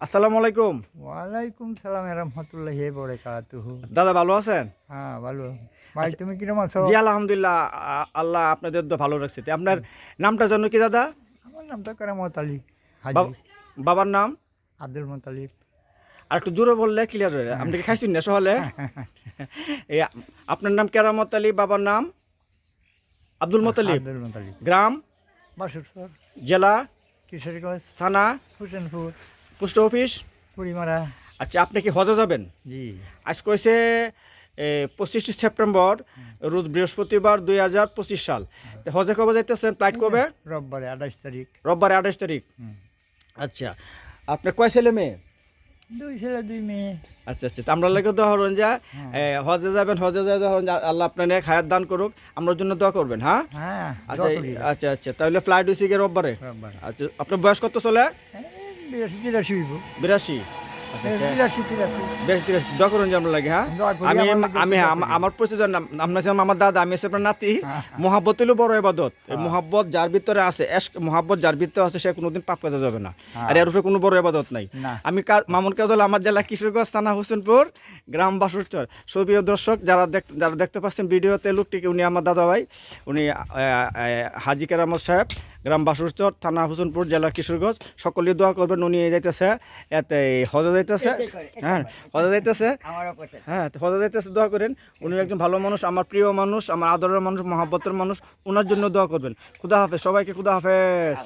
আসসালামু আলাইকুম। ওয়ালাইকুম সালাম রহমতুল্লাহি বারাকাতুহু। দাদা ভালো আছেন? হ্যাঁ, ভালো। ভাই তুমি কিরম আছো? জি আলহামদুলিল্লাহ। আল্লাহ আপনাদের তো ভালো রাখছে। আপনার নামটা জানো কি দাদা? আমার নাম তো কেরামত আলী হাজি। বাব- বাবার নাম? আব্দুল মুতালিব। আর একটু জোরে বললে ক্লিয়ার হয়ে হ্যাঁ। আপনি কি খাইছেন না সহলে? এই আপনার নাম কেরামত আলী, বাবার নাম আব্দুল মোতালিব। আব্দুল মুতালিব। গ্রাম, বাসুরসর, জেলা, কিশোরগঞ্জ, থানা, হুসেনপুর, পোস্ট অফিস। পুরিমারা। আচ্ছা, আপনি কি হজে যাবেন? জি। আজ কইছে 25 সেপ্টেম্বর, রোজ বৃহস্পতিবার 2025 সাল। তো হজে কবে যাইতেছেন? ফ্লাইট কবে? রোববারে 28 তারিখ। রোববারে 28 তারিখ। আচ্ছা, আপনার কয় ছেলে মেয়ে? 2 ছেলে 2 মেয়ে। আচ্ছা আচ্ছা, তো আমরা লাগে দোয়া করবেন যে হজে যাবেন, হজে যাই ধরুন আল্লাহ আপনার হায়াত দান করুক, আমরা জন্য দোয়া করবেন। হ্যাঁ হ্যাঁ, আচ্ছা দোয়া করি। আচ্ছা আচ্ছা, তাহলে ফ্লাইট হয়েছে গিয়ে রোববারে। রোববারে। আচ্ছা, আপনার বয়স কত চলে? 82 হইব। 82। আচ্ছা 83। বেশ ঠিক আছে, দোয়া করুন যে আমরা লাগে। হ্যাঁ দোয়া করি, আমি আমার লাগে আমি দোয়া করি। আমার পরিচয় জানেন, আপনার ছিলাম আমার দাদা, আমি হচ্ছে আপনার নাতি। হ্যাঁ। মোহাব্বত হলো বড় ইবাদত। এই মোহাব্বত যার ভিতরে আছে, মোহাব্বত যার ভিতরে আছে, সে কোনোদিন পাপ কাজে যাবে না। আর এর উপরে কোনো বড় ইবাদত নাই। না। আমি মামুন কাজল, আমার জেলা কিশোরগঞ্জ, থানা হোসেনপুর, গ্রাম বাসুরচর। সুপ্রিয় দর্শক, যারা দেখতে পাচ্ছেন ভিডিওতে, লোকটিকে, উনি আমার দাদা ভাই, উনি হাজি কেরামত সাহেব, গ্রাম বাসুরচর, থানা হোসেনপুর, জেলা কিশোরগঞ্জ। সকলেই দোয়া করবেন। উনি যাইতেছে এতে হজে যাইতেছে। হ্যাঁ হজে যাইতেছে। হ্যাঁ, তো হজে যাইতেছে, দোয়া করেন। উনি একজন ভালো মানুষ, আমার প্রিয় মানুষ, আমার আদরের মানুষ, মহাব্বতের মানুষ। ওনার জন্য দোয়া করবেন। খুদা হাফেজ, সবাইকে খুদা হাফেজ।